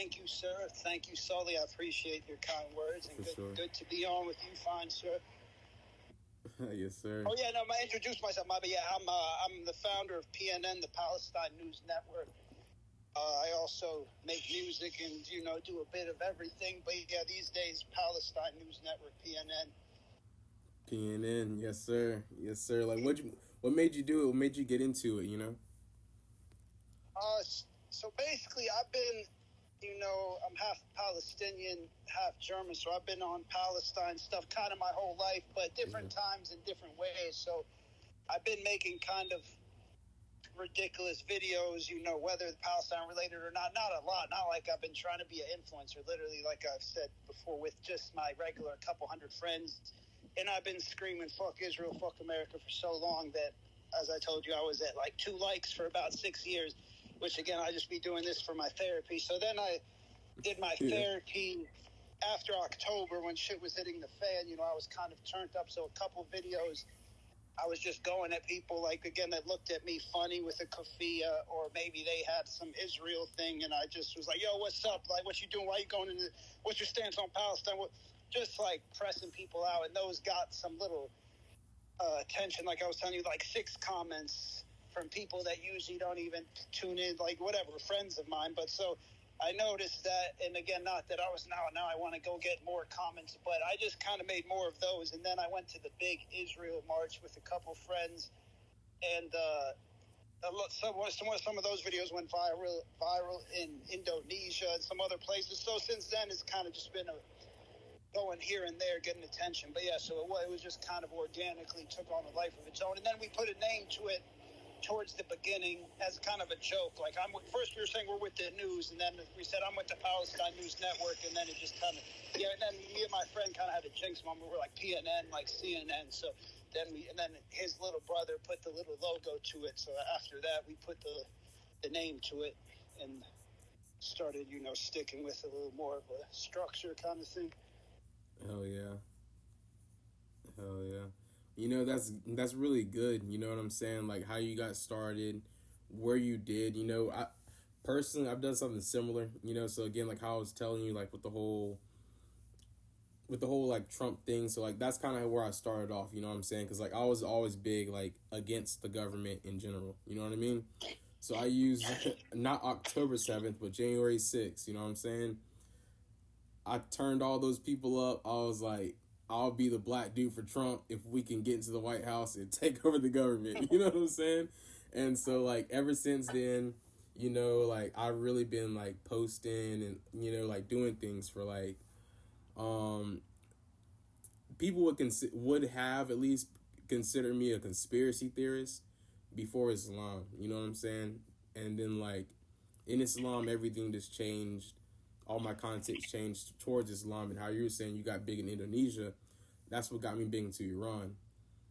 Thank you, sir. Thank you, Sully. I appreciate your kind words, and good to be on with you, fine sir. Yes, sir. Oh yeah, no, I introduced myself. I'm the founder of PNN, the Palestine News Network. I also make music and do a bit of everything. But yeah, these days Palestine News Network, PNN. PNN, yes sir, yes sir. Like, what made you do it? What made you get into it? So basically, I've been, I'm half Palestinian, half German, so I've been on Palestine stuff kind of my whole life, but different times in different ways. So I've been making kind of ridiculous videos, whether Palestine related or not a lot, not like I've been trying to be an influencer, literally, like I've said before, with just my regular couple hundred friends. And I've been screaming fuck Israel, fuck America for so long that, as I told you, I was at like 2 likes for about 6 years, which again, I just be doing this for my therapy. So then I did my therapy after October when shit was hitting the fan. I was kind of turned up, so a couple videos I was just going at people, like, again, that looked at me funny with a keffiyeh, or maybe they had some Israel thing, and I just was like, yo, what's up? Like, what you doing? Why you going into, what's your stance on Palestine? Just, like, pressing people out, and those got some little attention. Like I was telling you, like 6 comments from people that usually don't even tune in, like, whatever, friends of mine. But so I noticed that, and again, not that I was now I want to go get more comments, but I just kind of made more of those. And then I went to the big Israel march with a couple friends, and some of those videos went viral in Indonesia and some other places. So since then, it's kind of just been going here and there, getting attention. But yeah, so it was just kind of organically took on a life of its own. And then we put a name to it towards the beginning as kind of a joke. Like, first we were saying we're with the news, and then we said I'm with the Palestine News Network, and then it just kind of, and then me and my friend kind of had a jinx moment. We were like PNN, like CNN. So then his little brother put the little logo to it. So after that, we put the name to it and started, sticking with a little more of a structure kind of thing. Hell yeah. That's really good. You know what I'm saying? Like, how you got started, where you did. I personally, I've done something similar. So again, like how I was telling you, like with the whole like Trump thing. So like that's kind of where I started off. You know what I'm saying? Because like I was always big like against the government in general. You know what I mean? So I used not October 7th, but January 6th. You know what I'm saying? I turned all those people up. I was like, I'll be the black dude for Trump if we can get into the White House and take over the government. You know what I'm saying? And so, like, ever since then, like, I've really been, like, posting and, like, doing things for, like, people would have at least considered me a conspiracy theorist before Islam. You know what I'm saying? And then, like, in Islam, everything just changed. All my content changed towards Islam, and how you were saying you got big in Indonesia, that's what got me big into Iran.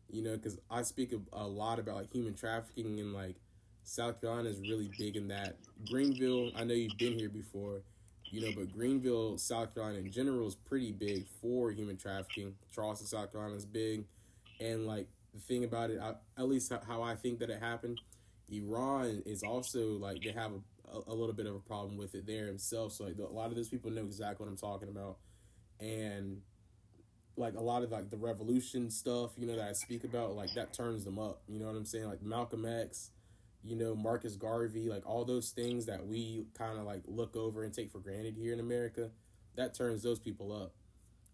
Because I speak a lot about like human trafficking, and like South Carolina is really big in that. Greenville, I know you've been here before, but Greenville, South Carolina in general is pretty big for human trafficking. Charleston, South Carolina is big, and like the thing about it, at least how I think that it happened, Iran is also like they have a little bit of a problem with it there themselves. So like a lot of those people know exactly what I'm talking about, and like a lot of like the revolution stuff, that I speak about, like that turns them up. You know what I'm saying? Like Malcolm X, Marcus Garvey, like all those things that we kind of like look over and take for granted here in America, that turns those people up.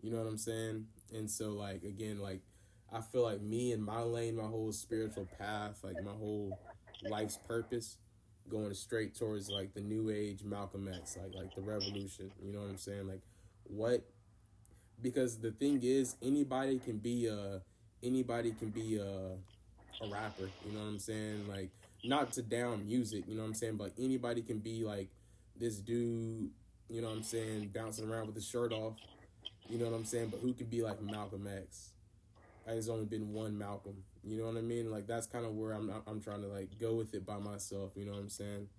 You know what I'm saying? And so like again, like I feel like me and my lane, my whole spiritual path, like my whole life's purpose, going straight towards like the new age Malcolm X, like the revolution. You know what I'm saying? Like what? Because the thing is, anybody can be a rapper. You know what I'm saying? Like not to down music. You know what I'm saying? But anybody can be like this dude. You know what I'm saying? Bouncing around with his shirt off. You know what I'm saying? But who can be like Malcolm X? There's only been one Malcolm. You know what I mean? Like that's kind of where I'm trying to like go with it by myself. You know what I'm saying?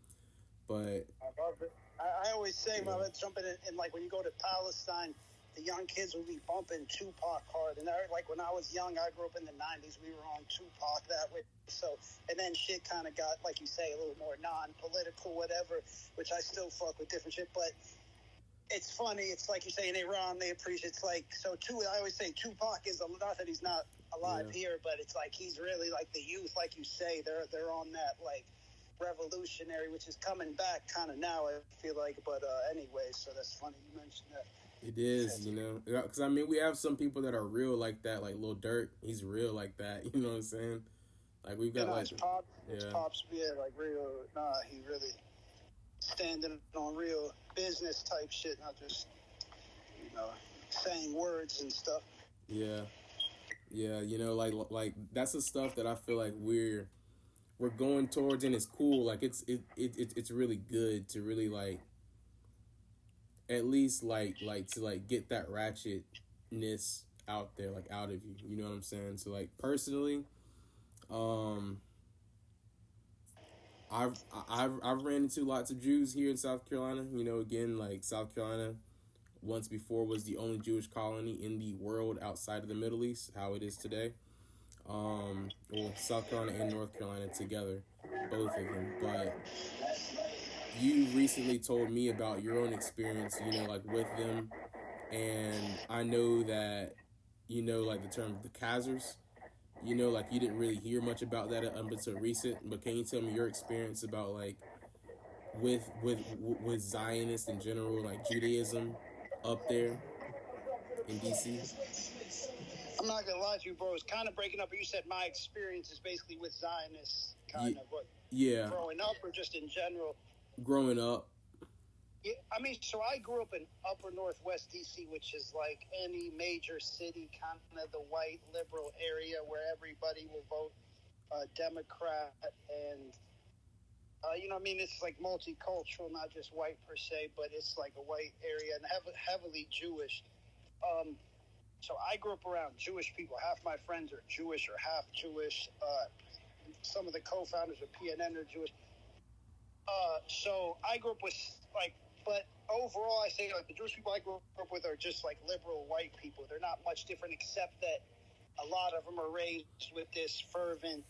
But I love it. I always say, when I'm jumping in, like when you go to Palestine, the young kids will be bumping Tupac hard. And like when I was young, I grew up in the 90s, we were on Tupac that way. So, and then shit kind of got, like you say, a little more non-political, whatever, which I still fuck with different shit. But it's funny. It's like you say in Iran, they appreciate. It's like so. I always say Tupac is not that he's not alive here, but it's like he's really like the youth, like you say. They're on that like revolutionary, which is coming back kind of now. I feel like, but anyway, so that's funny you mentioned that. It is, you know, because I mean, we have some people that are real like that, like Lil Durk. He's real like that. You know what I'm saying? Like we've got like his pops, like real. Nah, he really standing on real business type shit, not just saying words and stuff. Yeah, you know, like that's the stuff that I feel like we're going towards, and it's cool. Like it's really good to really like at least like to like get that ratchetness out there, like out of you. You know what I'm saying? So like personally, I've ran into lots of Jews here in South Carolina. You know, again, like South Carolina once before was the only Jewish colony in the world outside of the Middle East, how it is today. Well, South Carolina and North Carolina together, both of them. But you recently told me about your own experience, you know, like with them. And I know that, you know, like the term the Khazars, you know, like you didn't really hear much about that until recent. But can you tell me your experience about like with Zionists in general, like Judaism up there in DC? I'm not gonna lie to you, bro. It's kind of breaking up. But you said my experience is basically with Zionists, kind of. What? Yeah. Growing up, or just in general? Growing up. Yeah, I mean, so I grew up in upper northwest DC, which is like any major city, kind of the white liberal area where everybody will vote Democrat, and you know, what I mean, it's like multicultural, not just white per se, but it's like a white area and heavily Jewish. So I grew up around Jewish people. Half my friends are Jewish or half Jewish. Some of the co-founders of PNN are Jewish. So I grew up with but overall I say like the Jewish people I grew up with are just like liberal white people. They're not much different except that a lot of them are raised with this fervent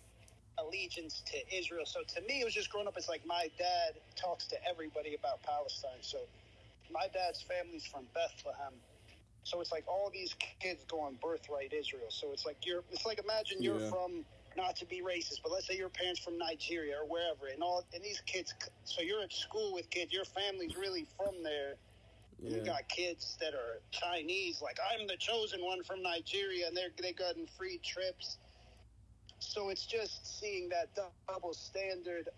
allegiance to Israel. So to me, it was just growing up. It's like my dad talks to everybody about Palestine. So my dad's family's from Bethlehem. So it's like all these kids go on birthright Israel. So it's like imagine you're from, not to be racist, but let's say your parents from Nigeria or wherever, and these kids. So you're at school with kids. Your family's really from there. Yeah. You got kids that are Chinese. Like I'm the chosen one from Nigeria, and they gotten free trips. So it's just seeing that double standard.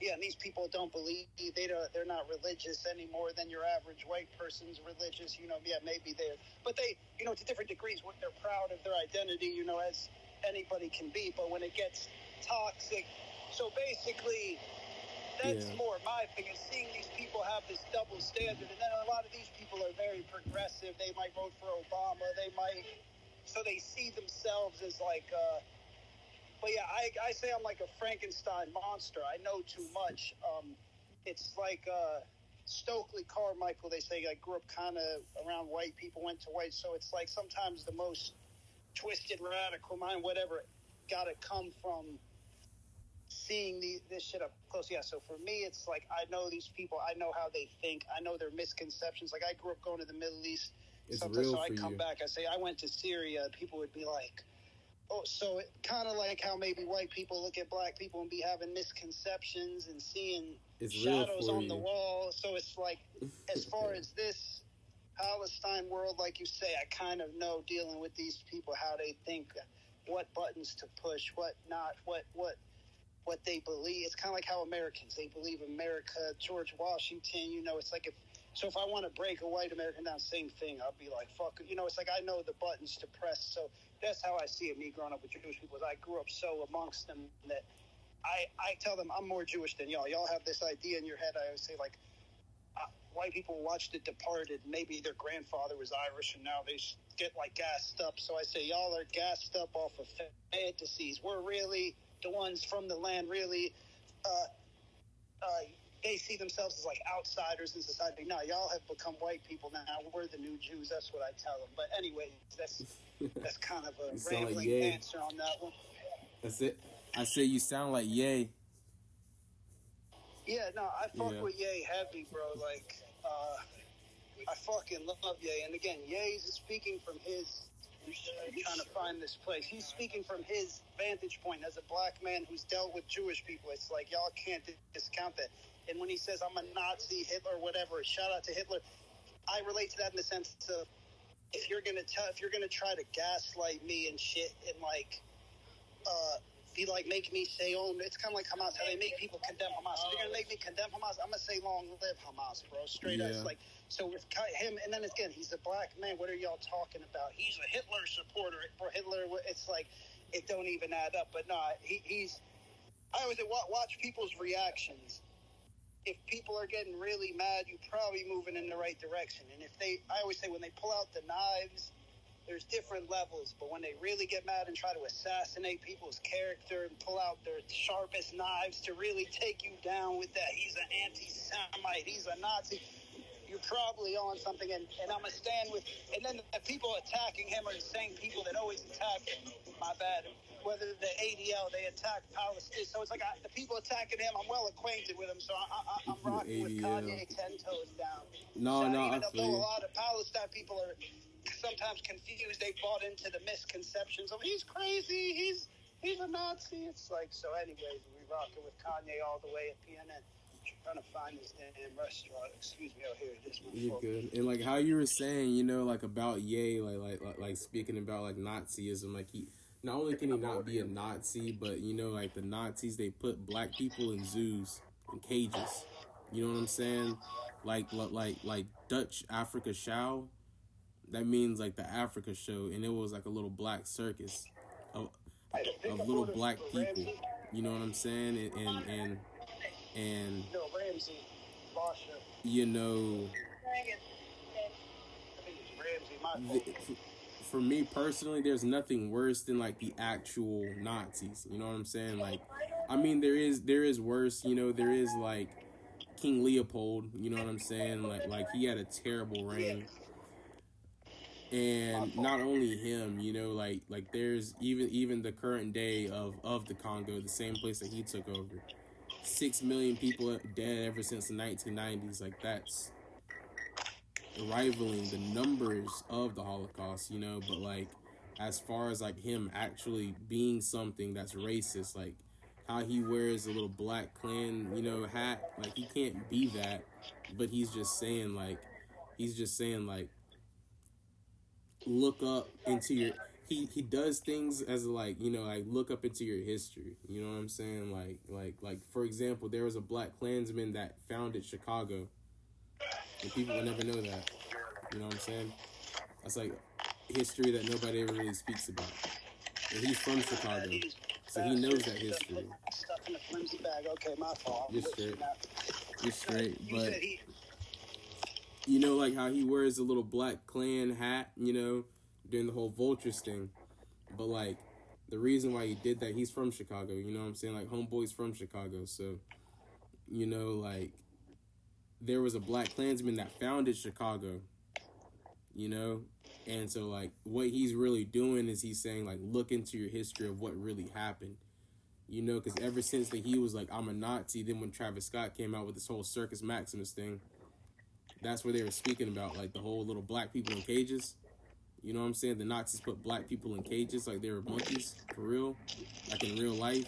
And these people don't believe they're not religious anymore than your average white person's religious. You know, maybe but they, you know, to different degrees. They're proud of their identity, you know, as anybody can be. But when it gets toxic, so basically, that's more my thing is seeing these people have this double standard, and then a lot of these people are very progressive. They might vote for Obama. So they see themselves as like. But yeah, I say I'm like a Frankenstein monster. I know too much. It's like Stokely Carmichael. They say I grew up kind of around white people, went to white. So it's like sometimes the most twisted, radical mind, whatever, got to come from seeing this shit up close. Yeah, so for me, it's like I know these people. I know how they think. I know their misconceptions. Like I grew up going to the Middle East. It's real so I for come you. back. I say I went to Syria. People would be like, oh, so it kind of like how maybe white people look at black people and be having misconceptions and seeing shadows on the wall. So it's like, as far as this Palestine world, like you say, I kind of know dealing with these people, how they think, what buttons to push, what not, what they believe. It's kind of like how Americans, they believe America, George Washington, you know, it's like if I want to break a white American down, same thing. I'll be like, fuck, you know, it's like I know the buttons to press. So that's how I see it, me growing up with Jewish people. I grew up so amongst them that I tell them I'm more Jewish than y'all. Y'all have this idea in your head. I always say, like, white people watch The Departed. Maybe their grandfather was Irish, and now they get, like, gassed up. So I say, y'all are gassed up off of fantasies. We're really the ones from the land, really they see themselves as like outsiders in society. No, y'all have become white people now. We're the new Jews. That's what I tell them. But anyway, that's kind of a rambling answer on that one. That's it. I say you sound like Ye. Yeah, no, I fuck with Ye heavy, bro. Like, I fucking love Ye. And again, Ye's speaking from his. I'm trying to find this place. He's speaking from his vantage point as a black man who's dealt with Jewish people. It's like y'all can't discount that. And when he says I'm a Nazi, Hitler, whatever, shout out to Hitler. I relate to that in the sense of if you're gonna try to gaslight me and shit and like be like make me say it's kind of like Hamas how they make people condemn Hamas. If you're gonna make me condemn Hamas, I'm gonna say long live Hamas, bro. Straight up, like so with him. And then again, he's a black man. What are y'all talking about? He's a Hitler supporter, bro. Hitler. It's like it don't even add up. But no, he's. I always say watch people's reactions. If people are getting really mad, you're probably moving in the right direction. And I always say when they pull out the knives, there's different levels. But when they really get mad and try to assassinate people's character and pull out their sharpest knives to really take you down with that, he's an anti-Semite, he's a Nazi, you're probably on something. And I'm going to stand with, and then the people attacking him are the same people that always attack, my bad, whether the ADL, they attack Palestine. So it's like the people attacking him, I'm well acquainted with him, so I'm rocking with Kanye 10 toes down. Even though a lot of Palestine people are sometimes confused, they bought into the misconceptions of he's crazy, he's a Nazi. It's like, so anyways, we rocking with Kanye all the way at PNN. Trying to find this damn restaurant. Excuse me, here it is. You're good. And like how you were saying, like about Ye, like speaking about like Nazism, like he not only can he not be a Nazi, but like the Nazis, they put black people in zoos, in cages. You know what I'm saying? Like Dutch Africa Show. That means like the Africa show, and it was like a little black circus of little black people. You know what I'm saying? And no, Ramsey, Basha. For me personally, there's nothing worse than like the actual Nazis. You know what I'm saying? Like, I mean, there is worse. There is like King Leopold. You know what I'm saying? Like he had a terrible reign. And not only him, like there's even the current day of the Congo, the same place that he took over. 6 million people dead ever since the 1990s. Like that's rivaling the numbers of the Holocaust, but like as far as like him actually being something that's racist, like how he wears a little black Klan, hat, like he can't be that, but he's just saying like look up into your he does things as like like look up into your history. You know what I'm saying? Like for example, there was a black Klansman that founded Chicago, and people will never know that. You know what I'm saying? That's like history that nobody ever really speaks about. And he's from Chicago, so he knows that history. Stuff in a flimsy bag. Okay, my fault. You're straight, but like how he wears a little black Klan hat, during the whole Vultures thing. But like the reason why he did that, he's from Chicago, you know what I'm saying? Like homeboy's from Chicago, so like there was a black Klansman that founded Chicago, and so like what he's really doing is he's saying like look into your history of what really happened, because ever since that he was like I'm a Nazi, then when Travis Scott came out with this whole Circus Maximus thing, that's where they were speaking about like the whole little black people in cages. You know what I'm saying? The Nazis put black people in cages like they were monkeys, for real, like in real life.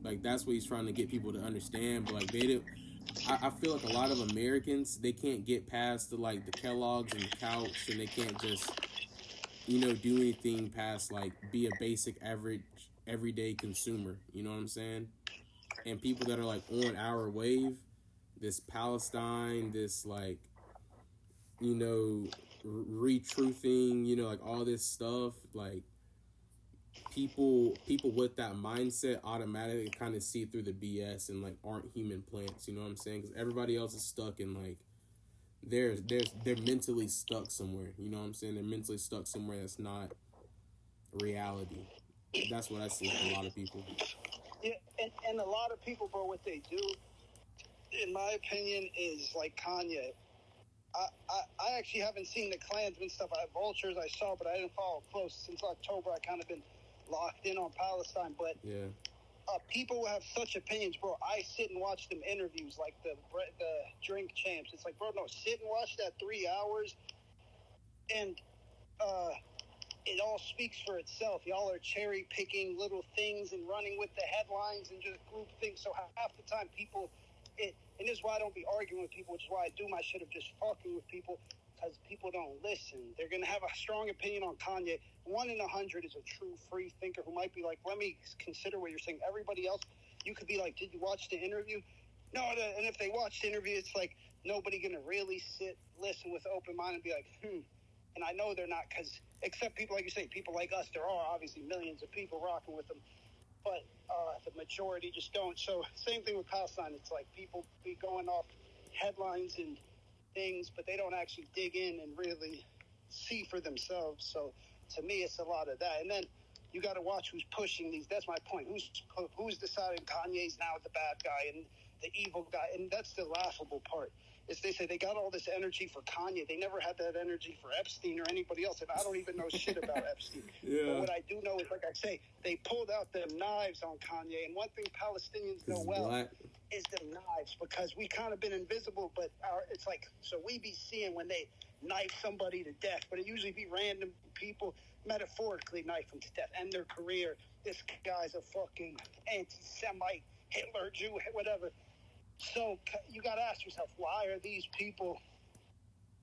Like that's what he's trying to get people to understand. But like they didn't. I feel like a lot of Americans, they can't get past the Kellogg's and the couch, and they can't just do anything past like be a basic average everyday consumer. You know what I'm saying? And people that are like on our wave, this Palestine, this like retruthing, like all this stuff, like people with that mindset automatically kind of see through the BS and like aren't human plants. You know what I'm saying? Because everybody else is stuck in like they're mentally stuck somewhere. You know what I'm saying? They're mentally stuck somewhere that's not reality. That's what I see with a lot of people. Yeah, and a lot of people, bro, what they do, in my opinion, is like Kanye. I actually haven't seen the Klansman stuff. I have Vultures I saw, but I didn't follow close since October. I kind of been locked in on Palestine, but yeah, people have such opinions, bro. I sit and watch them interviews, like the drink champs. It's like, bro, no, sit and watch that 3 hours, and it all speaks for itself. Y'all are cherry picking little things and running with the headlines and just group things. So half the time, people, and this is why I don't be arguing with people, which is why I do my shit of just fucking with people, because people don't listen. They're gonna have a strong opinion on Kanye. 1 in 100 is a true free thinker who might be like, let me consider what you're saying. Everybody else, you could be like, did you watch the interview? No, and if they watch the interview, it's like nobody gonna really listen with open mind and be like, And I know they're not, because except people like you say, people like us, there are obviously millions of people rocking with them, but the majority just don't. So same thing with Palestine. It's like people be going off headlines and things, but they don't actually dig in and really see for themselves. So to me, it's a lot of that. And then you got to watch who's pushing these. That's my point. Who's deciding Kanye's now the bad guy and the evil guy? And that's the laughable part. Is they say they got all this energy for Kanye. They never had that energy for Epstein or anybody else. And I don't even know shit about Epstein. Yeah. But what I do know is, like I say, they pulled out the knives on Kanye. And one thing Palestinians know well is the knives, because we kind of been invisible, but it's like, so we be seeing when they knife somebody to death, but it usually be random people metaphorically knife them to death, end their career. This guy's a fucking anti-Semite, Hitler, Jew, whatever. So you got to ask yourself, why are these people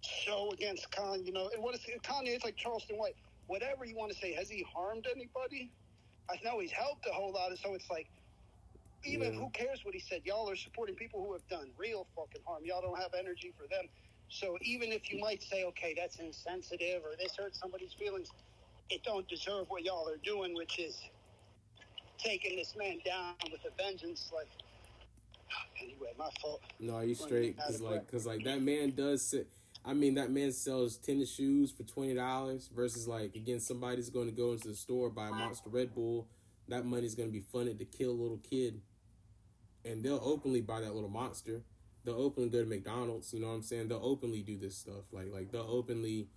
so against Kanye? You know, and what is Kanye? It's like Charleston White. Whatever you want to say, has he harmed anybody? I know he's helped a whole lot, and so it's like, even who cares what he said? Y'all are supporting people who have done real fucking harm. Y'all don't have energy for them. So even if you might say, okay, that's insensitive or this hurts somebody's feelings, it don't deserve what y'all are doing, which is taking this man down with a vengeance. Like, anyway, my fault. No, you straight? Cause that man does. That man sells tennis shoes for $20 versus like, again, somebody's going to go into the store, buy a Monster Red Bull. That money's going to be funded to kill a little kid. And they'll openly buy that little monster. They'll openly go to McDonald's. You know what I'm saying? They'll openly do this stuff. Like they'll openly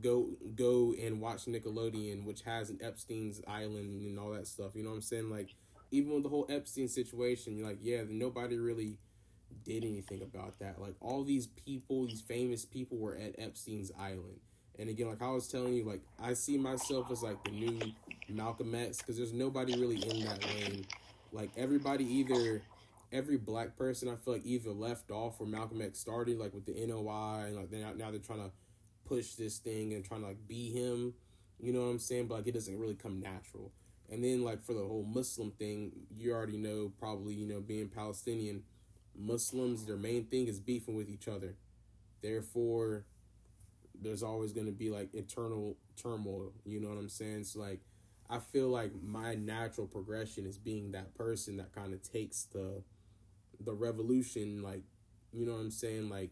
go and watch Nickelodeon, which has an Epstein's Island and all that stuff. You know what I'm saying? Like, even with the whole Epstein situation, you're like, yeah, nobody really did anything about that. Like, all these people, these famous people, were at Epstein's Island. And again, like I was telling you, like, I see myself as like the new Malcolm X, because there's nobody really in that lane. Like, every black person, I feel like, either left off where Malcolm X started, like with the NOI, and like now they're trying to push this thing and trying to like be him, you know what I'm saying? But like, it doesn't really come natural. And then like for the whole Muslim thing, you already know, probably, you know, being Palestinian, Muslims, their main thing is beefing with each other. Therefore, there's always going to be like internal turmoil, you know what I'm saying? So like, I feel like my natural progression is being that person that kind of takes the revolution, like, you know what I'm saying, like,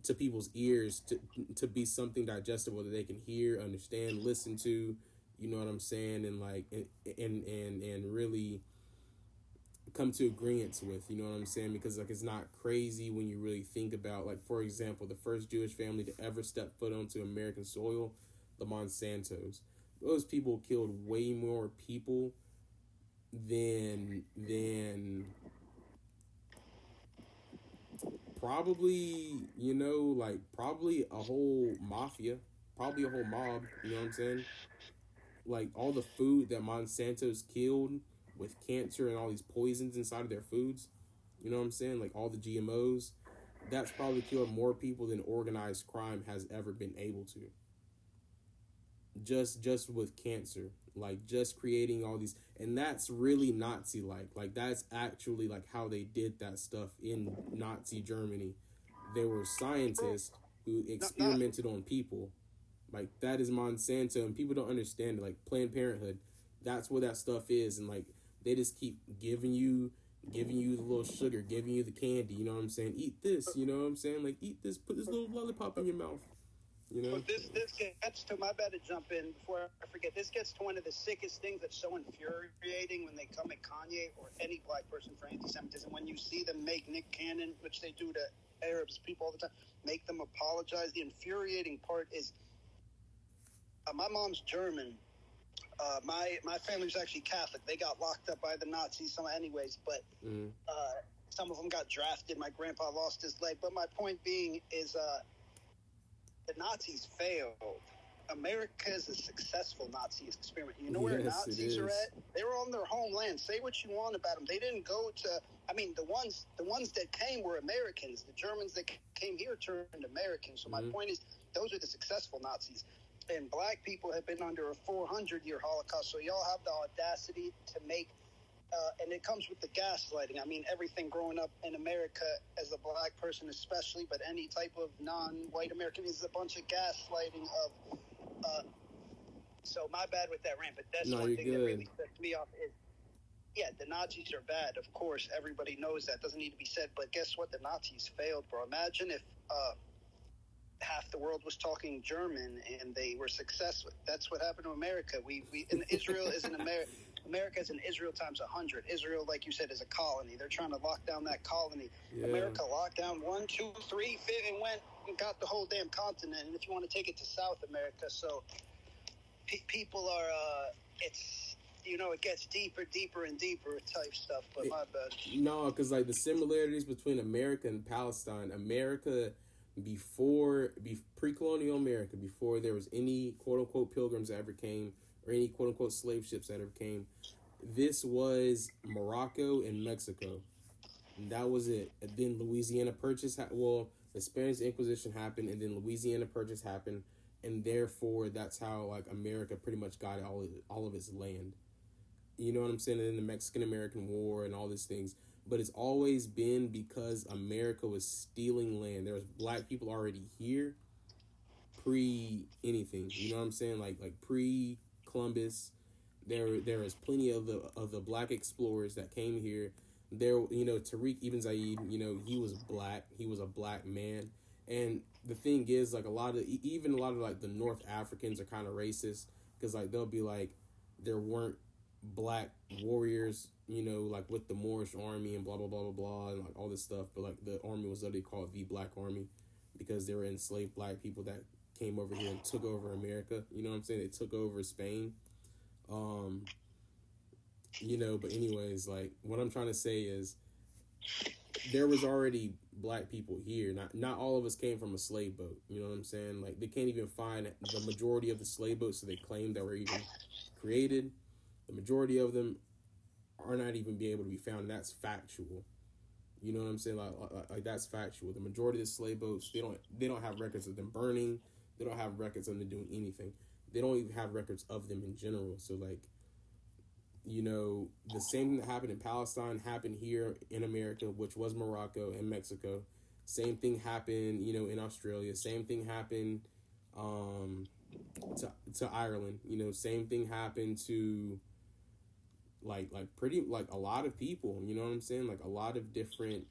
to people's ears, to be something digestible that they can hear, understand, listen to, you know what I'm saying, and like, and really come to agreeance with, you know what I'm saying, because like, it's not crazy when you really think about, like, for example, the first Jewish family to ever step foot onto American soil, the Monsantos. Those people killed way more people than probably, you know, like, probably a whole mafia, probably a whole mob, you know what I'm saying? Like, all the food that Monsanto's killed with cancer and all these poisons inside of their foods, you know what I'm saying? Like, all the GMOs, that's probably killed more people than organized crime has ever been able to. Just with cancer, like, just creating all these, and that's really Nazi-like. Like, that's actually like how they did that stuff in Nazi Germany. There were scientists who experimented on people. Like, that is Monsanto, and people don't understand it. Like, Planned Parenthood, that's what that stuff is. And like, they just keep giving you the little sugar, giving you the candy, you know what I'm saying? Eat this, you know what I'm saying? Like, eat this, put this little lollipop in your mouth. You know? But this gets to, my bad to jump in before I forget, this gets to one of the sickest things that's so infuriating when they come at Kanye or any black person for anti-Semitism. When you see them make Nick Cannon, which they do to Arabs, people all the time, make them apologize. The infuriating part is, my mom's German. My family was actually Catholic. They got locked up by the Nazis, anyways, but some of them got drafted. My grandpa lost his leg. But my point being is the Nazis failed. America is a successful Nazi experiment. You know where Nazis are at? They were on their homeland. Say what you want about them. They didn't go to. I mean, the ones that came were Americans. The Germans that came here turned Americans. So my point is, those are the successful Nazis. And black people have been under a 400-year Holocaust. So y'all have the audacity to make, and it comes with the gaslighting. I mean, everything growing up in America as a black person especially, but any type of non-white American is a bunch of gaslighting of, so my bad with that rant, but that's one thing that really sets me off is, yeah, the Nazis are bad. Of course, everybody knows that. Doesn't need to be said. But guess what? The Nazis failed, bro. Imagine if half the world was talking German and they were successful. That's what happened to America. We and Israel is an America is in Israel times 100. Israel, like you said, is a colony. They're trying to lock down that colony. Yeah. America locked down 1, 2, 3, 5, and went and got the whole damn continent. And if you want to take it to South America, so people are, it's, you know, it gets deeper and deeper type stuff. But my bad. No, because like the similarities between America and Palestine, America before pre-colonial America, before there was any quote-unquote pilgrims that ever came or any quote-unquote slave ships that ever came, this was Morocco and Mexico. And that was it. And then Louisiana Purchase, the Spanish Inquisition happened, and then Louisiana Purchase happened, and therefore that's how like America pretty much got all of its land. You know what I'm saying? And then the Mexican-American War and all these things. But it's always been because America was stealing land. There was black people already here pre-anything. You know what I'm saying? Like pre-Columbus. There was plenty of the black explorers that came here. There, you know, Tariq Ibn Ziyad, you know, he was black. He was a black man. And the thing is, like, a lot of like the North Africans are kind of racist because like they'll be like, there weren't black warriors, you know, like with the Moorish army and blah blah blah blah blah and like all this stuff, but like the army was literally called the Black Army because they were enslaved black people that came over here and took over America. You know what I'm saying? They took over Spain. You know, but anyways, like what I'm trying to say is there was already black people here. Not all of us came from a slave boat. You know what I'm saying? Like they can't even find the majority of the slave boats that they claim that were even created. The majority of them are not even be able to be found. And that's factual. You know what I'm saying? Like that's factual. The majority of the slave boats, they don't have records of them burning. They don't have records of them doing anything. They don't even have records of them in general. So like, you know, the same thing that happened in Palestine happened here in America, which was Morocco and Mexico. Same thing happened, you know, in Australia. Same thing happened to Ireland. You know, same thing happened to like pretty like a lot of people. You know what I'm saying? Like a lot of different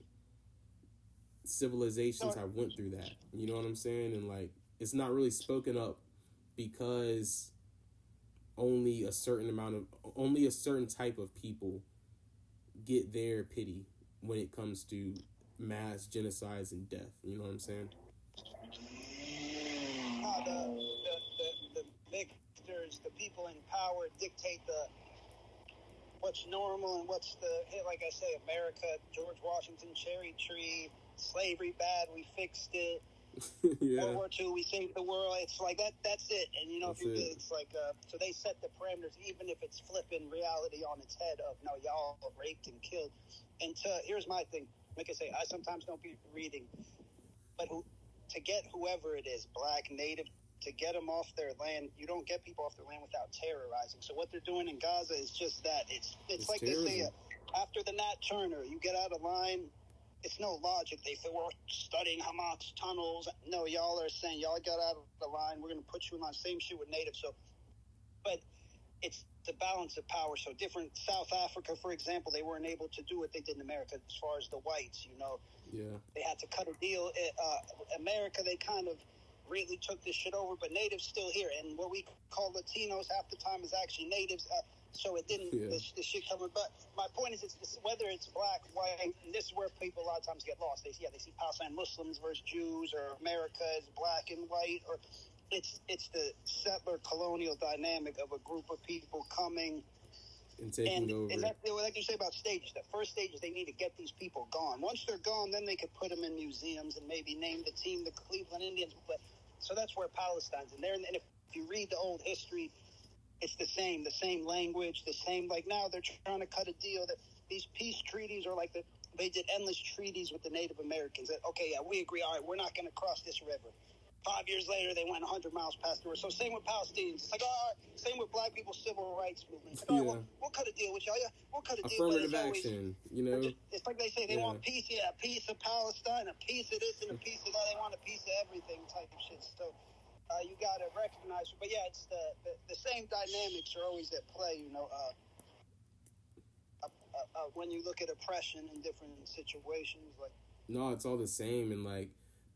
civilizations have went through that. You know what I'm saying? And like it's not really spoken up because only a certain type of people get their pity when it comes to mass genocides and death. You know what I'm saying? The victors, the people in power dictate what's normal and what's like I say, America, George Washington, cherry tree, slavery bad, we fixed it. Yeah. World War II, we saved the world. It's like that's it. And you know, it's like so they set the parameters, even if it's flipping reality on its head of no, y'all raped and killed. And here's my thing. Like I say, I sometimes don't be reading, but to get whoever it is, black, native, to get them off their land, you don't get people off their land without terrorizing. So what they're doing in Gaza is just that. It's like terrorism. They say after the Nat Turner, you get out of line. It's no logic. They say we're studying Hamas tunnels. No, y'all are saying y'all got out of the line. We're going to put you in line. Same shit with natives. So, but it's the balance of power. So different. South Africa, for example, they weren't able to do what they did in America as far as the whites. You know, they had to cut a deal. America, they kind of really took this shit over, but natives still here. And what we call Latinos half the time is actually natives. So it didn't, this shit coming. But my point is, it's whether it's black, white, and this is where people a lot of times get lost. They see Palestine Muslims versus Jews, or America is black and white, or it's the settler colonial dynamic of a group of people coming and taking over. And like you say about stages, the first stage is they need to get these people gone. Once they're gone, then they could put them in museums and maybe name the team the Cleveland Indians. But so that's where Palestine's in there. And if you read the old history, it's the same language, the same. Like now they're trying to cut a deal that these peace treaties are like they did endless treaties with the Native Americans. That, okay, yeah, we agree. All right, we're not going to cross this river. 5 years later, they went 100 miles past the river. So same with Palestinians. It's like, all right, same with black people's civil rights movement. It's like, all right, we'll cut a deal with y'all. Yeah, we'll cut a deal. Affirmative action, you know. It's like they say they want peace. Yeah, a piece of Palestine, a piece of this, and a piece of that. They want a piece of everything type of shit. So you got to recognize. But yeah, it's the same dynamics are always at play. You know, when you look at oppression in different situations, like no, it's all the same. And like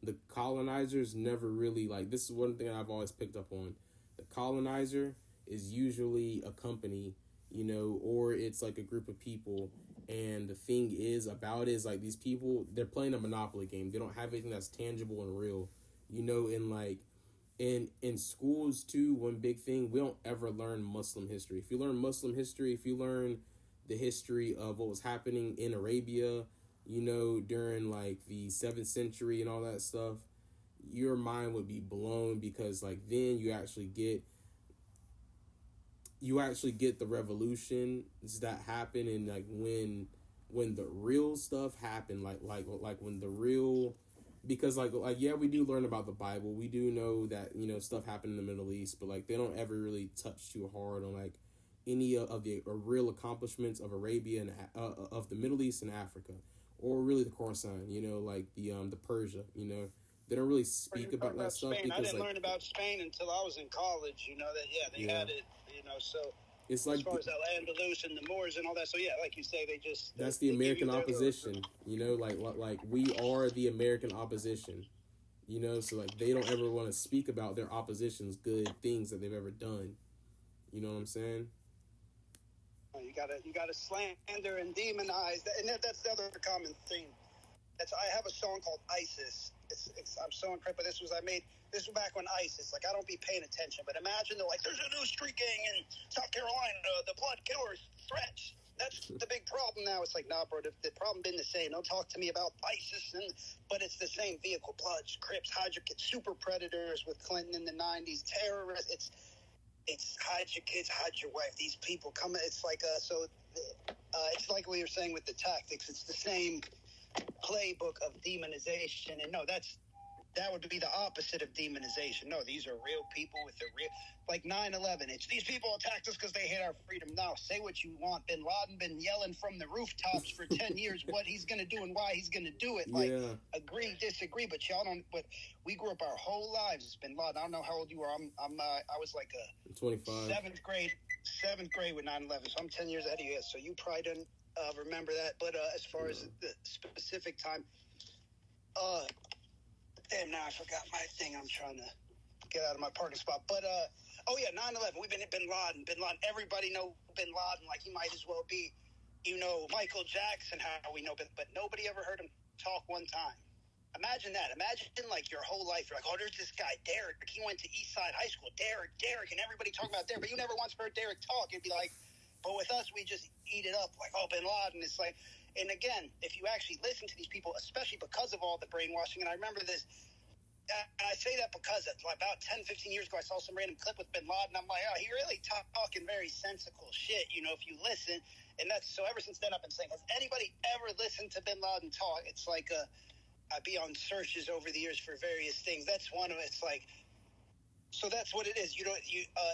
the colonizers never really, like, this is one thing I've always picked up on. The colonizer is usually a company, you know, or it's like a group of people. And the thing is about it is like these people, they're playing a monopoly game. They don't have anything that's tangible and real, you know. And like in schools too, one big thing, we don't ever learn Muslim history. If you learn Muslim history, if you learn the history of what was happening in Arabia, you know, during like the 7th century and all that stuff, your mind would be blown, because like then you actually get the revolutions that happen, and like when the real stuff happened, like when the real, because like yeah, we do learn about the Bible, we do know that, you know, stuff happened in the Middle East, but like they don't ever really touch too hard on like any of the real accomplishments of Arabia and of the Middle East and Africa, or really the Khorasan, you know, like the Persia, you know. They don't really speak about that stuff. Spain. I didn't learn about Spain until I was in college, you know, that they had it, you know, so it's like, as far as Al-Andalus and the Moors and all that, so yeah, like you say, that's the American opposition, you know, like we are the American opposition, you know, so like they don't ever want to speak about their opposition's good things that they've ever done, you know what I'm saying? You gotta slander and demonize, and that's the other common thing. I have a song called ISIS. I'm so incredible. This was back when ISIS. Like, I don't be paying attention, but imagine they're like, there's a new street gang in South Carolina, the blood killers, threats. That's the big problem now. It's like, nah, bro, the problem been the same. Don't talk to me about ISIS, but it's the same vehicle. Bloods, Crips, hide your kids, super predators with Clinton in the 90s, terrorists. It's hide your kids, hide your wife. These people come. It's like it's like we were saying with the tactics. It's the same playbook of demonization, and no, that would be the opposite of demonization. No, these are real people with the real, like 9/11. It's these people attacked us because they hate our freedom. Now, say what you want. Bin Laden been yelling from the rooftops for 10 years what he's going to do and why he's going to do it. Like, agree, disagree, but y'all don't. But we grew up our whole lives. It's Bin Laden. I don't know how old you are. I was like a 25. Seventh grade with 9/11. So I'm 10 years ahead of you. So you probably didn't remember that. But as far as the specific time, damn, now I forgot my thing. I'm trying to get out of my parking spot. But, 9/11. We've been at Bin Laden. Everybody know Bin Laden. Like, he might as well be, you know, Michael Jackson, how we know. But nobody ever heard him talk one time. Imagine that. Imagine, like, your whole life. You're like, oh, there's this guy, Derek. He went to Eastside High School. Derek. And everybody talking about Derek. But you never once heard Derek talk. It'd be like, but with us, we just eat it up. Like, oh, Bin Laden. It's like, and again, if you actually listen to these people, especially because of all the brainwashing, and I remember this, and I say that because about 10, 15 years ago, I saw some random clip with Bin Laden. I'm like, oh, he really talking very sensical shit, you know, if you listen. And that's, so ever since then, I've been saying, has anybody ever listened to Bin Laden talk? It's like, I'd be on searches over the years for various things. That's one of it. It's like, so that's what it is. You know,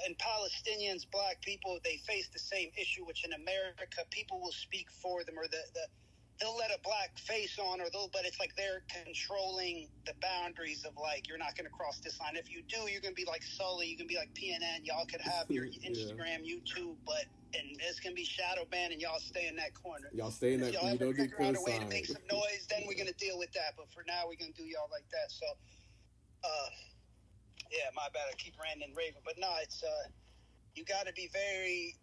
and Palestinians, black people, they face the same issue, which in America, people will speak for them, or they'll let a black face on, but it's like they're controlling the boundaries of, like, you're not going to cross this line. If you do, you're going to be like Sully, you can be like PNN, y'all could have your Instagram, YouTube, and it's going to be shadow banned, and y'all stay in that corner. Y'all stay in that corner. You don't get figure out a way to make some noise, then we're going to deal with that. But for now, we're going to do y'all like that. So, yeah, my bad. I keep ranting and raving. But no, it's, you got to be very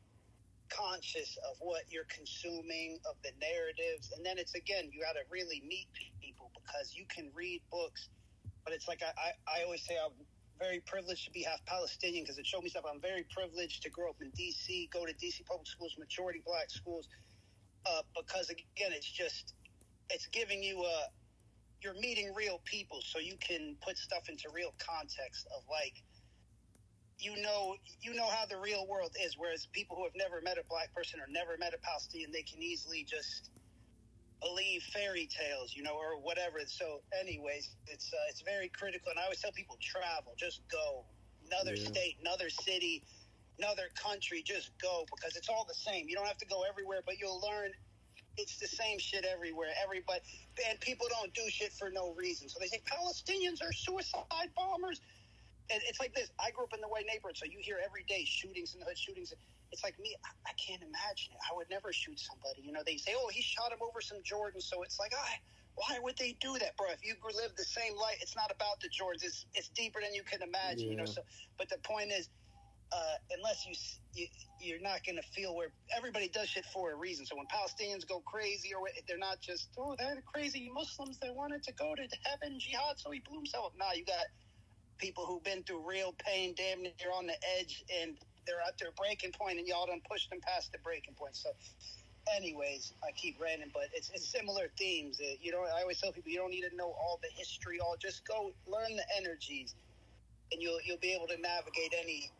conscious of what you're consuming, of the narratives. And then it's, again, you got to really meet people, because you can read books, but it's like I always say, very privileged to be half Palestinian because it showed me stuff. I'm very privileged to grow up in D.C., go to D.C. public schools, majority black schools, because, again, it's giving you you're meeting real people, so you can put stuff into real context of, like, you know how the real world is, whereas people who have never met a black person or never met a Palestinian, they can easily just believe fairy tales, or whatever. So anyways, it's very critical, and I always tell people, travel, just go. Another state, another city, another country, just go, because it's all the same. You don't have to go everywhere, but you'll learn it's the same shit everywhere. Everybody, and people don't do shit for no reason. So they say Palestinians are suicide bombers. And it's like this. I grew up in the white neighborhood, so you hear every day shootings in the hood, shootings. It's like me. I can't imagine it. I would never shoot somebody. They say, oh, he shot him over some Jordans. So it's like, why would they do that, bro? If you live the same life, it's not about the Jordans. It's deeper than you can imagine, So, but the point is, unless you're not going to feel where everybody does shit for a reason. So when Palestinians go crazy, or they're not just, they're crazy Muslims that wanted to go to heaven, jihad, so he blew himself up. Nah, you got people who've been through real pain, damn near on the edge, and they're at their breaking point, and y'all done pushed them past the breaking point. So, anyways, I keep ranting, but it's similar themes. I always tell people, you don't need to know all the history. Just go learn the energies, and you'll be able to navigate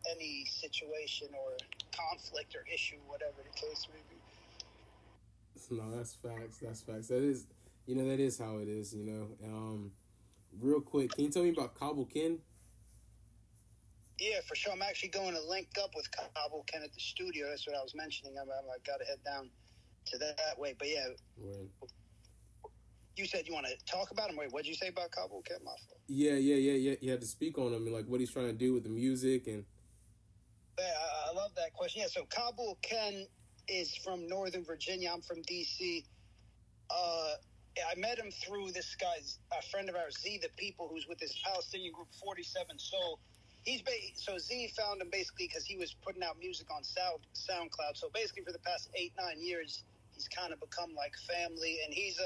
any situation or conflict or issue, whatever the case may be. No, that's facts. That's facts. That is, that is how it is. Real quick, can you tell me about Kabo Kin? Yeah, for sure. I'm actually going to link up with Kabo Kin at the studio. That's what I was mentioning. I got to head down to that way. But yeah, you said you want to talk about him. Wait, what did you say about Kabo Kin? My fault. Yeah. You had to speak on him and like what he's trying to do with the music and. Yeah, I love that question. Yeah, so Kabo Kin is from Northern Virginia. I'm from D.C. I met him through this guy's a friend of ours, Z the People, who's with this Palestinian group 47 Soul. So Z found him basically because he was putting out music on SoundCloud. So basically for the past 8-9 years, he's kind of become like family, and he's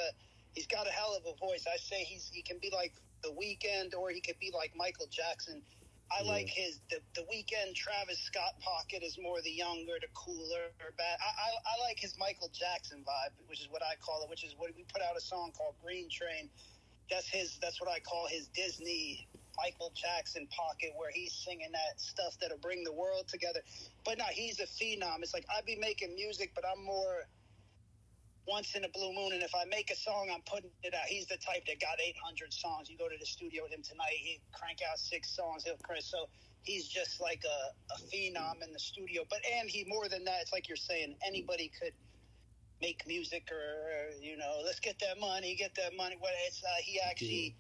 got a hell of a voice. I say he can be like The Weeknd, or he could be like Michael Jackson. I like the Weeknd Travis Scott pocket is more the younger, the cooler, or bad. I like his Michael Jackson vibe, which is what I call it, which is what we put out a song called Green Train. That's what I call his Disney Michael Jackson pocket, where he's singing that stuff that'll bring the world together. But no, he's a phenom. It's like I'd be making music, but I'm more once in a blue moon, and if I make a song, I'm putting it out. He's the type that got 800 songs. You go to the studio with him tonight, he'd crank out 6 songs. So he's just like a phenom in the studio. And he, more than that, it's like you're saying, anybody could make music, or let's get that money. Well, it's he actually,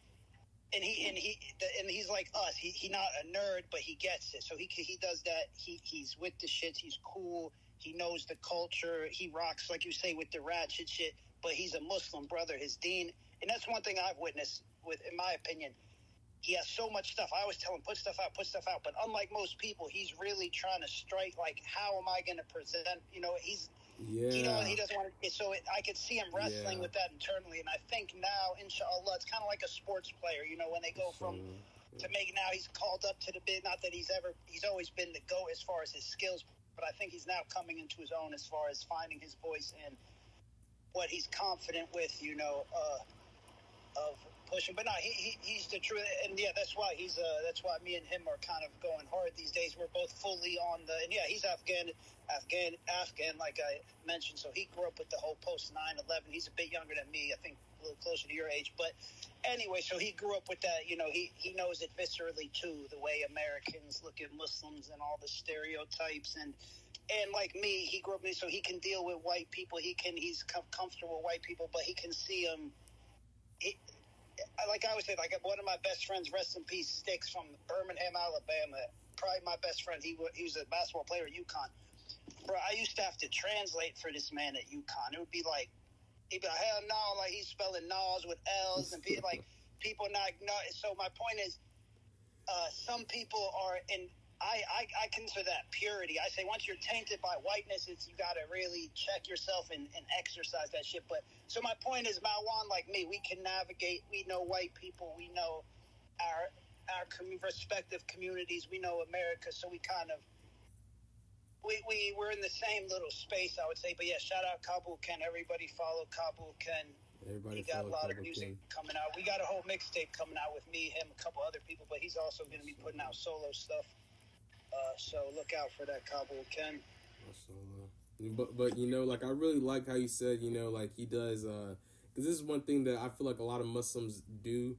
and he's like us. He not a nerd, but he gets it. So he does that. He's with the shits. He's cool. He knows the culture. He rocks, like you say, with the ratchet shit. But he's a Muslim brother, his deen. And that's one thing I've witnessed with, in my opinion. He has so much stuff. I always tell him, put stuff out. But unlike most people, he's really trying to strike, like, how am I going to present? He doesn't want to. So I could see him wrestling with that internally. And I think now, inshallah, it's kind of like a sports player, when they go from to make, now he's called up to the bid. Not that he's always been the GOAT as far as his skills, but I think he's now coming into his own as far as finding his voice and what he's confident with, of pushing. But no, he's the truth, and yeah, that's why that's why me and him are kind of going hard these days. We're both fully on and yeah, he's Afghan, like I mentioned. So he grew up with the whole post 9/11. He's a bit younger than me, I think a little closer to your age. But anyway, so he grew up with that. He knows it viscerally too, the way Americans look at Muslims and all the stereotypes. And like me, he grew up with me, so he can deal with white people. He's comfortable with white people, but he can see them. Like I always say, like one of my best friends, rest in peace, Sticks from Birmingham, Alabama. Probably my best friend. He was a basketball player at UConn. Bro, I used to have to translate for this man at UConn. It would be like, he'd be like, hell no, like he's spelling Nas with L's, and people not. So my point is, some people are in. I consider that purity. I say once you're tainted by whiteness, you got to really check yourself and exercise that shit. But so my point is, Malwan, like me, we can navigate. We know white people. We know our respective communities. We know America, so we kind of we're in the same little space, I would say. But yeah, shout out Kabo Kin. Everybody follow Kabo Kin. Everybody he got a lot Kabo of music Kin. coming out. We got a whole mixtape coming out with me, him, a couple other people, but he's also going to be putting out solo stuff. So look out for that, Kabo Kin. But you know, like I really like how you said, you know, like he does, because this is one thing that I feel like a lot of Muslims do.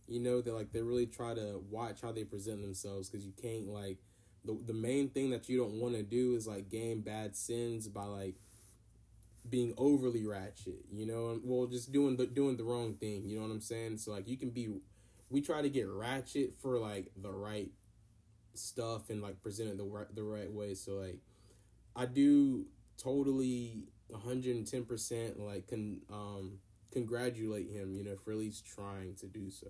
You know, that like they really try to watch how they present themselves, because you can't like the main thing that you don't want to do is like gain bad sins by like being overly ratchet, you know, well, just doing the wrong thing, you know what I'm saying? So like we try to get ratchet for like the right stuff and like present it the right way. So like I do totally 110% like congratulate him, you know, for at least trying to do so.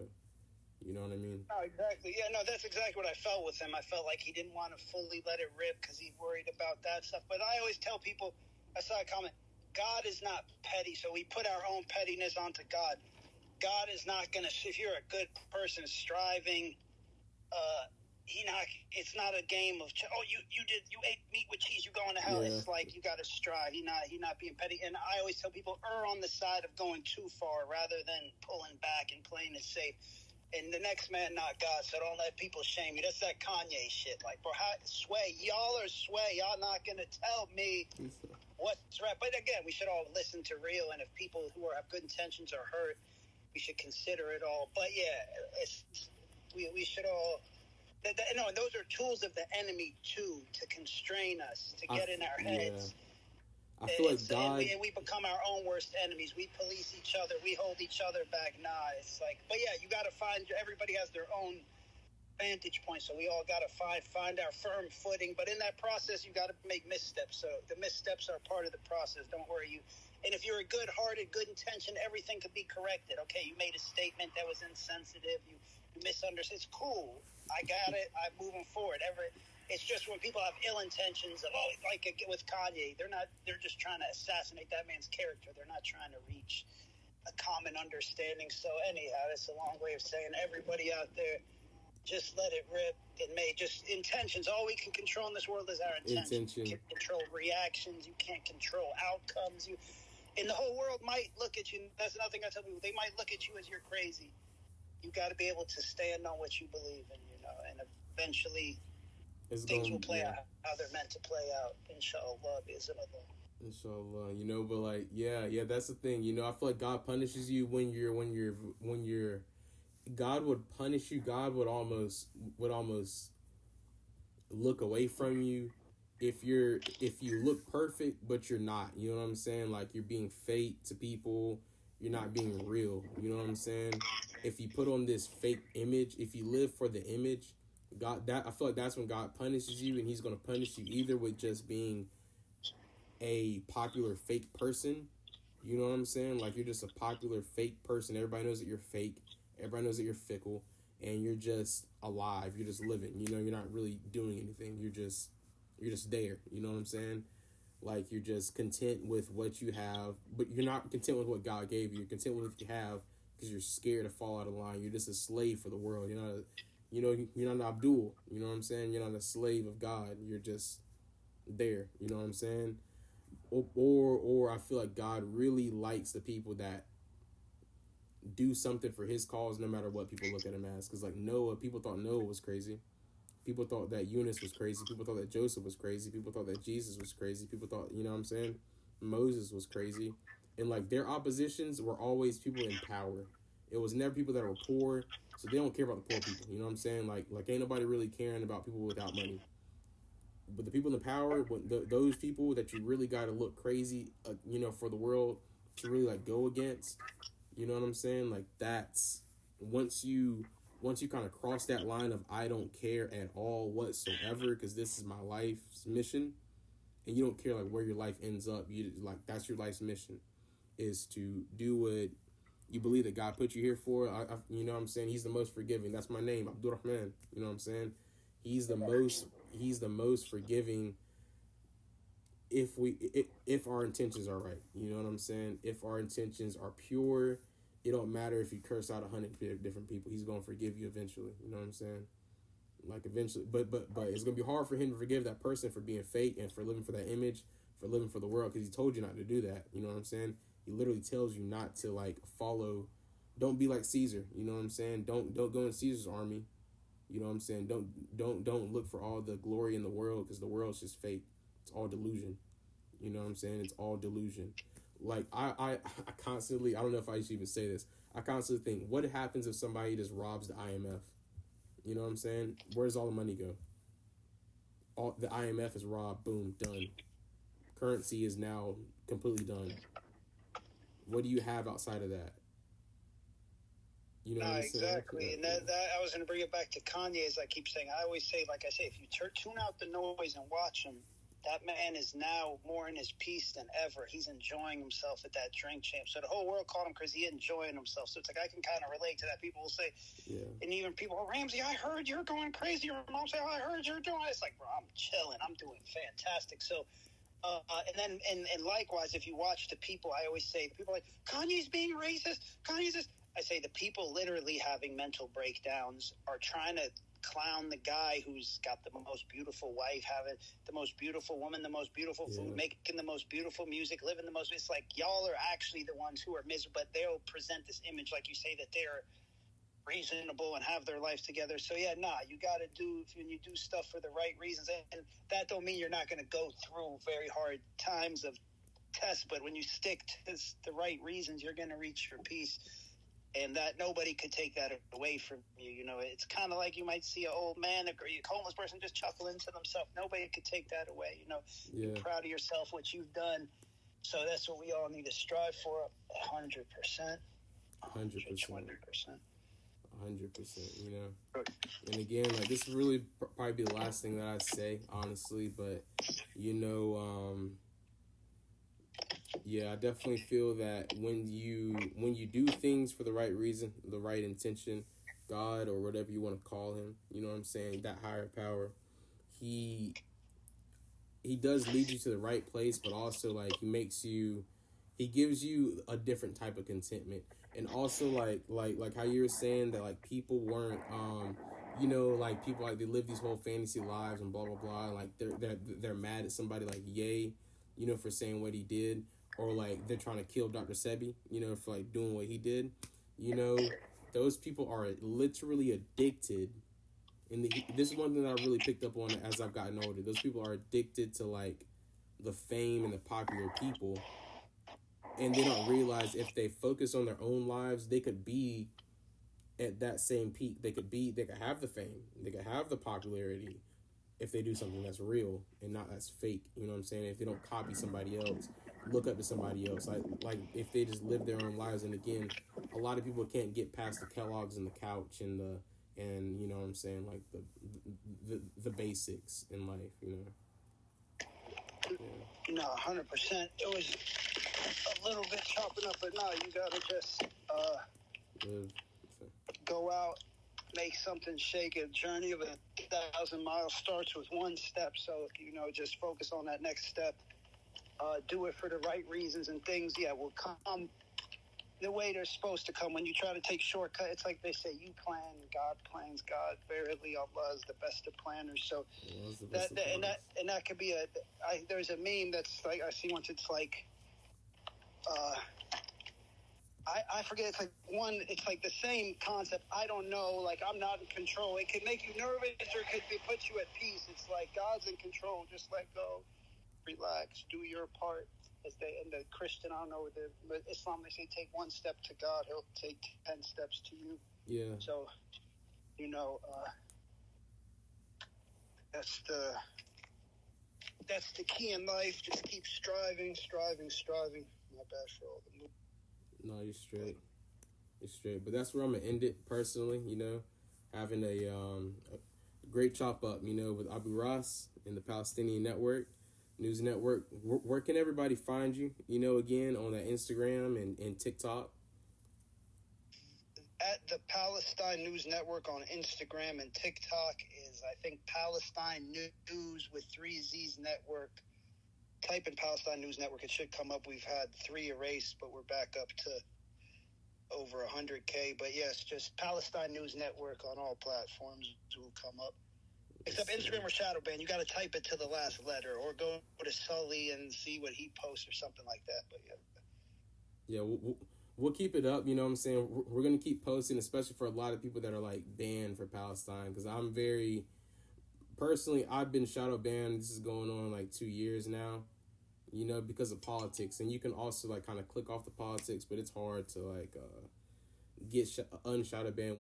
You know what I mean? Oh, exactly. Yeah, no, that's exactly what I felt with him. I felt like he didn't want to fully let it rip because he worried about that stuff. But I always tell people, I saw a comment, God is not petty, so we put our own pettiness onto God. God is not going to, if you're a good person striving, it's not a game of, you ate meat with cheese, you going to hell. Yeah. It's like you got to strive. He not being petty. And I always tell people, err on the side of going too far rather than pulling back and playing it safe. And the next man, not God, so don't let people shame you. That's that Kanye shit. Like, bro, y'all are sway. Y'all not going to tell me what's right. But again, we should all listen to real, and if people who have good intentions are hurt, we should consider it all. But yeah, we should all... No, and those are tools of the enemy, too, to constrain us, to get in our heads. Yeah. I feel like God... And we become our own worst enemies. We police each other. We hold each other back. Nah, it's like... But yeah, you got to find... Everybody has their own vantage point, so we all got to find our firm footing. But in that process, you got to make missteps. So the missteps are part of the process. Don't worry. And if you're a good-hearted, good intention, everything could be corrected. Okay, you made a statement that was insensitive. You misunderstood. It's cool. I got it. I'm moving forward. It's just when people have ill intentions of, like with Kanye, they're just trying to assassinate that man's character. They're not trying to reach a common understanding. So anyhow, that's a long way of saying everybody out there, just let it rip. Just intentions. All we can control in this world is our intentions. You can't control reactions. You can't control outcomes. And the whole world might look at you. That's another thing I tell people. They might look at you as you're crazy. You got to be able to stand on what you believe in, you know, and eventually things will play out how they're meant to play out. Inshallah, Inshallah, you know, but like, yeah, that's the thing. You know, I feel like God punishes you when you're. God would punish you. God would almost look away from you if you look perfect, but you're not. You know what I'm saying? Like you're being fake to people. You're not being real. You know what I'm saying? If you put on this fake image, if you live for the image, I feel like that's when God punishes you, and he's going to punish you either with just being a popular fake person. You know what I'm saying? Like you're just a popular fake person. Everybody knows that you're fake. Everybody knows that you're fickle, and you're just alive. You're just living. You know, you're not really doing anything. You're just there. You know what I'm saying? Like you're just content with what you have, but you're not content with what God gave you. You're content with what you have because you're scared to fall out of line. You're just a slave for the world. You're not an Abdul. You know what I'm saying? You're not a slave of God. You're just there. You know what I'm saying? Or I feel like God really likes the people that do something for his cause no matter what people look at him as. Because like Noah, people thought Noah was crazy. People thought that Eunice was crazy. People thought that Joseph was crazy. People thought that Jesus was crazy. People thought, you know what I'm saying, Moses was crazy. And like their oppositions were always people in power. It was never people that were poor, so they don't care about the poor people. You know what I'm saying? Like ain't nobody really caring about people without money. But the people in power, those people that you really got to look crazy, you know, for the world to really like go against. You know what I'm saying? Like that's once you kind of cross that line of I don't care at all whatsoever because this is my life's mission, and you don't care like where your life ends up. You like that's your life's mission is to do what you believe that God put you here for. You know what I'm saying? He's the most forgiving. That's my name, Abdul Rahman. You know what I'm saying? He's the most forgiving if our intentions are right. You know what I'm saying? If our intentions are pure, it don't matter if you curse out 100 different people. He's gonna forgive you eventually. You know what I'm saying? Like eventually, but it's gonna be hard for him to forgive that person for being fake and for living for that image, for living for the world, because he told you not to do that. You know what I'm saying? He literally tells you not to like follow. Don't be like Caesar. You know what I'm saying? Don't go in Caesar's army. You know what I'm saying? Don't look for all the glory in the world, because the world's just fake. It's all delusion. You know what I'm saying? It's all delusion. Like I constantly, I don't know if I should even say this. I constantly think, what happens if somebody just robs the IMF? You know what I'm saying? Where does all the money go? All the IMF is robbed. Boom, done. Currency is now completely done. What do you have outside of that? You know what I'm exactly. saying? And that I was going to bring it back to Kanye, as I keep saying. I always say, like I say, if you tune out the noise and watch him, that man is now more in his peace than ever. He's enjoying himself at that Drink Champ. So the whole world called him because he's enjoying himself. So it's like I can kind of relate to that. People will say, and even people, Ramsey, I heard you're going crazy. Your mom say, I heard you're doing it. It's like, bro, I'm chilling. I'm doing fantastic. So, and then and likewise, if you watch the people, I always say, people are like, Kanye's being racist. Kanye's this. I say the people literally having mental breakdowns are trying to clown the guy who's got the most beautiful wife, having the most beautiful woman, the most beautiful food, making the most beautiful music, living the most. It's like y'all are actually the ones who are miserable, but they'll present this image, like you say, that they're reasonable and have their lives together. So you got to do, when you do stuff for the right reasons, and that don't mean you're not going to go through very hard times of tests, but when you stick to the right reasons, you're going to reach your peace. And that nobody could take that away from you. You know, it's kind of like you might see an old man, a homeless person just chuckling to themselves. Nobody could take that away. You know, Be proud of yourself, what you've done. So that's what we all need to strive for. 100%. 100%. 100%. You know, and again, like this is really probably be the last thing that I say, honestly. But you know, I definitely feel that when you do things for the right reason, the right intention, God or whatever you want to call him, you know what I'm saying, that higher power, he does lead you to the right place, but also like he gives you a different type of contentment. And also like how you were saying that like people weren't you know, like people like they live these whole fantasy lives and blah blah blah, and like they're mad at somebody like Ye, you know, for saying what he did. Or like they're trying to kill Dr. Sebi, you know, for like doing what he did. You know, those people are literally addicted. And this is one thing that I really picked up on as I've gotten older. Those people are addicted to like the fame and the popular people, and they don't realize if they focus on their own lives, they could be at that same peak. They could have the fame, they could have the popularity if they do something that's real and not that's fake. You know what I'm saying? If they don't copy somebody else, look up to somebody else, like if they just live their own lives. And again, a lot of people can't get past the Kellogg's and the couch and you know what I'm saying, like the basics in life, you know. No, 100%. It was a little bit chopping up, but no, you gotta just go out, make something shake. A journey of 1,000 miles starts with one step. So, you know, just focus on that next step. Do it for the right reasons, and things, will come the way they're supposed to come. When you try to take shortcuts, it's like they say, you plan, God plans. God, verily, Allah is the best of planners. So that could be there's a meme that's like, I see once, it's like, I forget, it's like the same concept. I don't know, like I'm not in control. It could make you nervous or it could put you at peace. It's like God's in control. Just let go, relax, do your part. As in the Christian, I don't know, but Islam, they say take one step to God, he'll take 10 steps to you. Yeah. So, you know, that's the key in life. Just keep striving. My bad for all the movement. No, you're straight. But that's where I'm gonna end it personally. You know, having a great chop up. You know, with Abu Rahss and the Palestinian News Network. Where can everybody find you? You know, again on that Instagram and TikTok. At the Palestine News Network on Instagram and TikTok is, I think, Palestine News with 3 Z's Network. Type in Palestine News Network, it should come up. We've had 3 erased, but we're back up to over 100K. But yes, just Palestine News Network on all platforms will come up. Except Instagram or Shadowban, you got to type it to the last letter, or go to Sully and see what he posts or something like that. But yeah, we'll keep it up. You know what I'm saying? We're gonna keep posting, especially for a lot of people that are like banned for Palestine. Because I'm very personally, I've been shadow banned. This is going on like 2 years now. You know, because of politics, and you can also like kind of click off the politics, but it's hard to like get unshadow banned.